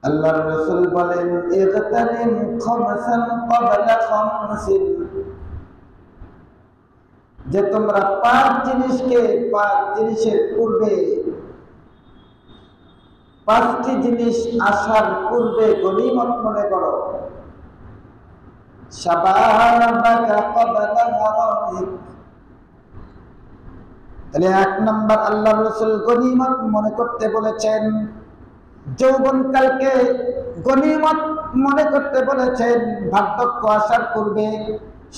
আল্লাহর রাসূল বলেন ইগতানিম খামসান ক্বাবলা খামসিন, যে তোমরা পাঁচ জিনিসের পূর্বে, পাঁচটি জিনিস আসার পূর্বে গনিমত মনে করো। শাবাবাকা ক্বাবলা হারামিক, তাহলে এক নম্বর আল্লাহর রাসূল গনিমত মনে করতে বলেছেন। যৌবনকালকে গনিমত মনে করতে বলেছেন বার্ধক্য আসার পূর্বে।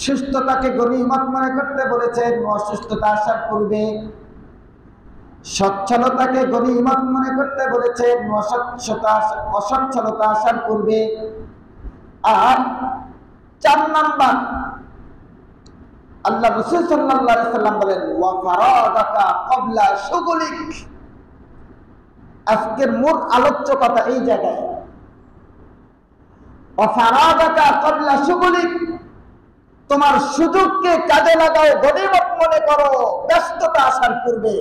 সুস্থতাকে গনিমত মনে করতে বলেছেন অসুস্থতা আসার পূর্বে। সচ্ছলতাকে গনিমত মনে করতে বলেছেন অসচ্ছলতা আসার পূর্বে। আর ৪ নাম্বার আল্লাহ রাসূল সাল্লাল্লাহু আলাইহি সাল্লাম বলেন ওয়া ফারাগাকা ক্বাবলা শুগলিক। আজকের মূল আলোচ্য কথা এই জায়গায়, ওয়া ফারাগাকা ক্বাবলা শুগলিক, তোমার সুযোগকে কাজে লাগাও, গনিমত মনে করো ব্যস্ততা আসার পূর্বে,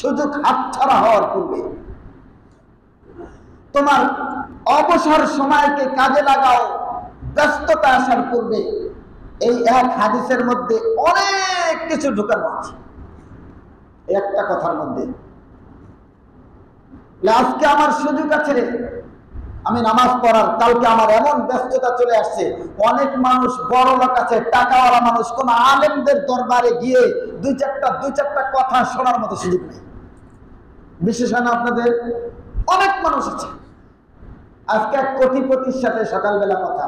সুযোগ হাতছাড়া হওয়ার পূর্বে। তোমার অবসর সময়কে কাজে লাগাও ব্যস্ততা আসার পূর্বে। এই এক হাদিসের মধ্যে অনেক কিছু ঢুকানো আছে একটা কথার মধ্যে। আজকে আমার সুযোগ আছে, আমি নামাজ পড়ার, কালকে আমার এমন ব্যস্ততা চলে আসছে। অনেক মানুষ বড় লোক আছে, টাকাওয়ালা মানুষ, কোন আলেমদের দরবারে গিয়ে দুই চারটা কথা শোনার মতো সুযোগ নেই। বিশেষ হয় না আপনাদের? অনেক মানুষ আছে। আজকে এক কোটিপতির সাথে সকালবেলা কথা,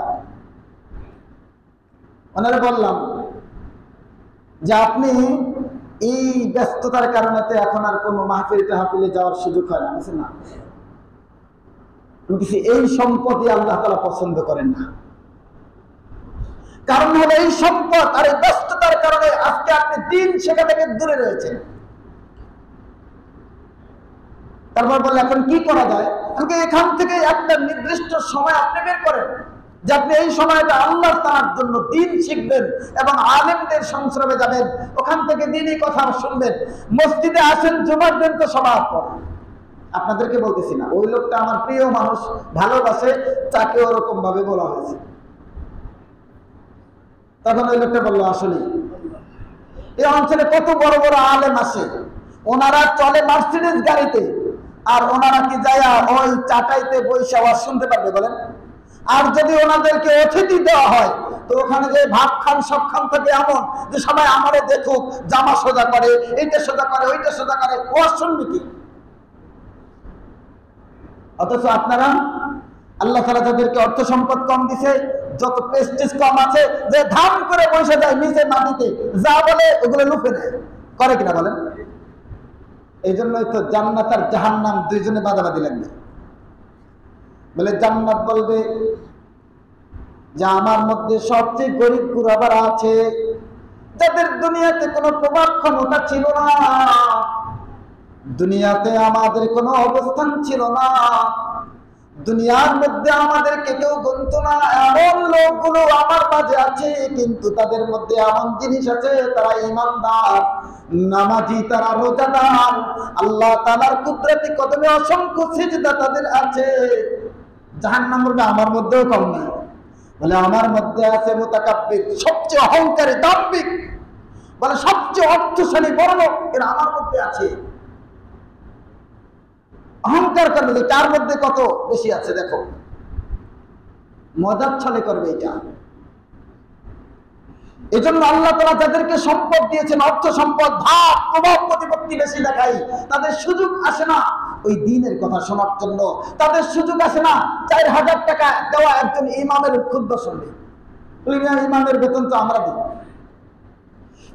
ওনারে বললাম যে আপনি এই ব্যস্ততার কারণে এখন আর কোনো মাহফিলে যাওয়ার সুযোগ হয় না। না, এই সম্পদই আল্লাহ তাআলা পছন্দ করেন না। কারণ হলো এই সম্পদ আর এই ব্যস্ততার কারণে আজকে আপনি দিন শেখা থেকে দূরে রয়েছেন। তারপর বললে এখন কি করা যায়? এখান থেকে একটা নির্দিষ্ট সময় আপনি বের করেন যে আপনি এই সময়টা আল্লাহ তাআলার জন্য দিন শিখবেন এবং আলেমদের সংস্রবে যাবেন, ওখান থেকে দিনই কথা শুনবেন। মসজিদে আসেন, জুমার দিন তো সবার পর। আপনাদেরকে বলতেছি না, ওই লোকটা আমার প্রিয় মানুষ, ভালোবাসে, তাকে ওরকম ভাবে বলা হয়েছে। তখন ওই লোকটা বললো আসলে এই অঞ্চলে কত বড় বড় আলেম আসে, ওনারা চলে মার্সিডিজ গাড়িতে, আর ওনারা কি যায় ওই চাটাইতে বসে আওয়াজ শুনতে পারবে বলেন? আর যদি ওনাদেরকে অতিথি দেওয়া হয় তো ওখানে যে ভাত খান সব খান থাকে এমন যে সবাই আমারে দেখুক, জামা সোজা করে, এইটা সোজা করে, ওইটা সোজা করে, ও শুনবে কি? অথচ আপনারা আল্লাহ তাআলা যাদেরকে অর্থ সম্পদ কম দিছে, যত প্রেস্টিজ কম আছে, যে ধাম করে বসে যায় নিচে মাটিতে, যা বলে ওগুলো লুফে নেয়, করে কিনা বলেন? এই জন্যই তো জান্নাত আর জাহান্নাম দুইজনে বাদাবাদি লাগবে। বলে জান্নাত বলবে যে আমার মধ্যে সবচেয়ে গরিব গুরাবারা আছে, যাদের দুনিয়াতে কোনো প্রভাব ক্ষমতা ছিল না, দুনিয়াতে আমাদের কোনো অবস্থান ছিল না, দুনিয়ার মধ্যে আমাদেরকে কেউ গুনতো না, এমন লোকগুলো আমার মাঝে আছে। কিন্তু তাদের মধ্যে এমন জিনিস আছে, তারা ঈমানদার, নামাজি, তারা রোজাদার, আল্লাহ তাআলার কুদরতি কদমে অসংখ্য সিজদা তাদের আছে। জাহান্নাম বলবে আমার মধ্যেও কম নাই। বলে আমার মধ্যে আছে মুতাকাব্বির, সবচেয়ে অহংকারী, দাম্ভিক, বলে সবচেয়ে অর্থশালী বড় লোক, এরা আমার মধ্যে আছে। অহংকার করবে, তার মধ্যে কত বেশি আছে দেখো, মজার ছলে করবে এটা। এই জন্য আল্লাহ তাআলা যাদেরকে সম্পদ দিয়েছেন, অর্থ সম্পদ, ভাব, প্রভাব, প্রতিপত্তি বেশি দেখাই, তাদের সুযোগ আসে না ওই দ্বীনের কথা শোনার জন্য। তাদের সুযোগ আসে না 4000 টাকা দেওয়া একজন ইমামের ক্ষুদ্র শুনবে। ইমামের বেতন তো আমরা দিই,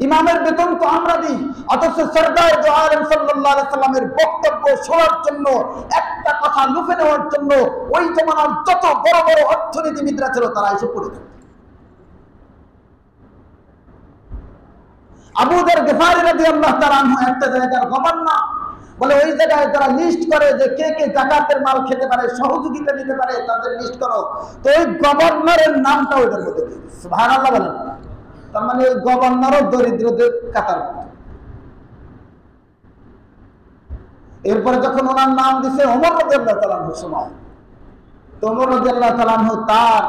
ইমামের বেতন তো আমরা দিই, অথচ সরদার দো আলম সাল্লাল্লাহু আলাইহি সাল্লামের বক্তব্য শোনার জন্য, একটা কথা লুফে নেওয়ার জন্য ওই জমানার যত বড় বড় অর্থনীতিবিদরা ছিল তারা এসে পড়ে যেত। আবু যর গিফারী রাদিয়াল্লাহু তাআলা আনহু একটা জায়গার গভর্নর, বলে ওই জায়গায় তারা লিস্ট করে যে কে কে যাকাতের মাল খেতে পারে, সহযোগিতা দিতে পারে, তাদের লিস্ট করো। তো ওই গভর্নরের নামটা ওইটার মধ্যে দিয়ে দিচ্ছে। সুবহানাল্লাহ বলেন। তার মানে ওই গভর্নরও দরিদ্রদের কাতার। এরপরে যখন ওনার নাম দিছে ওমর রাদিয়াল্লাহু তাআলা আনহুর সময়, ওমর রাদিয়াল্লাহু তাআলা আনহু তার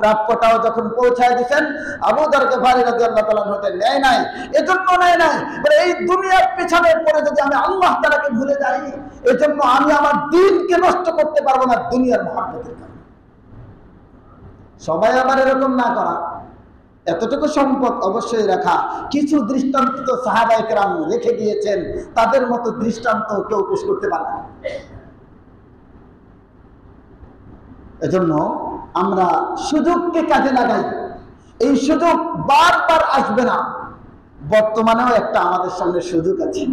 প্রাপ্যটাও যখন পৌঁছায় দিয়েছেন, আবু যর গফারী রাদিয়াল্লাহু তাআলা আনহু নেয় নাই। এজন্য নেয় নাই, বলে এই দুনিয়ার পেছনে পড়ে যদি আমি আল্লাহ তাআলাকে ভুলে যাই, এজন্য আমি আমার দ্বীনকে নষ্ট করতে পারবো না দুনিয়ার মহব্বতের কারণে। সবাই আবার এরকম না করা, এতটুকু সম্পদ অবশ্যই রাখা। কিছু দৃষ্টান্ত তো সাহাবায়ে কেরাম রেখে গিয়েছেন, তাদের মতো দৃষ্টান্ত কেউ পেশ করতে পারে না। এজন্য আমরা সুযোগকে কাজে লাগাই। এই সুযোগ বারবার আসবে না। বর্তমানেও একটা আমাদের সামনে সুযোগ আছে,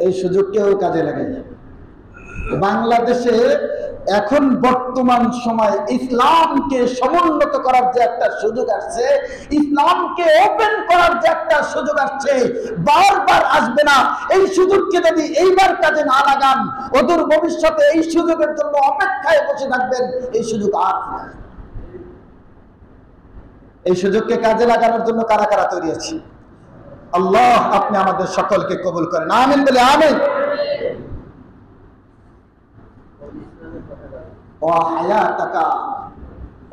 এই সুযোগকেও কাজে লাগাই। বাংলাদেশে এখন বর্তমান সময় ইসলামকে সমুন্নত করার যে একটা সুযোগ আসছে, ইসলামকে ওপেন করার যে একটা সুযোগ আসছে, বারবার আসবে না। এই সুযোগকে যদি এইবার কাজে না লাগান, অদূর ভবিষ্যতে এই সুযোগের জন্য অপেক্ষায় বসে থাকবেন, এই সুযোগ আর ফিরে আসবে না। এই সুযোগকে কাজে লাগানোর জন্য কারা কারা তৈরি আছে? আল্লাহ আপনি আমাদের সকলকে কবুল করেন, আমিন বলে আমিন।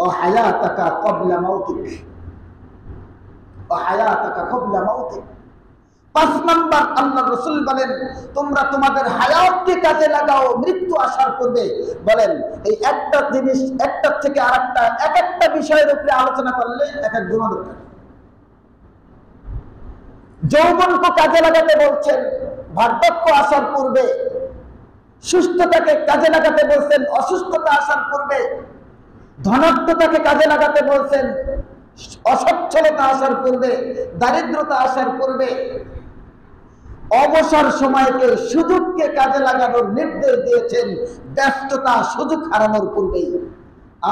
وحياتك قبل موتك وحياتك قبل موتك। 5 নাম্বার আল্লাহর রাসূল বলেন, তোমরা তোমাদের হায়াতকে কাজে লাগাও মৃত্যু আসার পূর্বে। বলেন এই একটা জিনিস একটা থেকে আরেকটা, এক একটা বিষয়ের উপরে আলোচনা করলে এক এক গুণ দরকার। যৌবনকে কাজে লাগাতে বলছেন বার্ধক্য আসার পূর্বে, সুস্থতাকে কাজে লাগাতে বলছেন অসুস্থতা আসার পূর্বে, ধনাত্মতাকে কাজে লাগাতে বলছেন অসচ্ছলতা আসার পূর্বে, দারিদ্রতা আসার পূর্বে। অবসর সময়কে সুযোগকে কাজে লাগানোর নির্দেশ দিয়েছেন ব্যস্ততা সুযোগ হারানোর পূর্বে।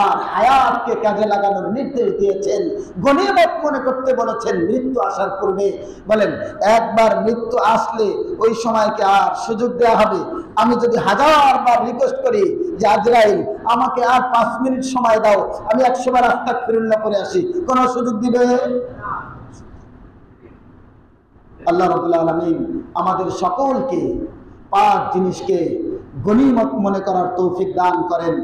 আর হায়াতকে কাজে লাগানোর নির্দেশ দিয়েছেন, গনিমত মনে করতে বলেছেন মৃত্যু আসার পূর্বে। বলেন একবার মৃত্যু আসলে ওই সময়কে আর সুযোগ দেওয়া হবে? আমি যদি 1000 বার রিকোয়েস্ট করি যে আজরাইল আমাকে আর 5 মিনিট সময় দাও, আমি 100 বার আস্তাগফিরুল্লাহ করে আসি, কোন সুযোগ দিবে? আল্লাহ রাব্বুল আলামিন আমাদের সকলকে 5 জিনিসকে গনিমত মনে করার তৌফিক দান করেন।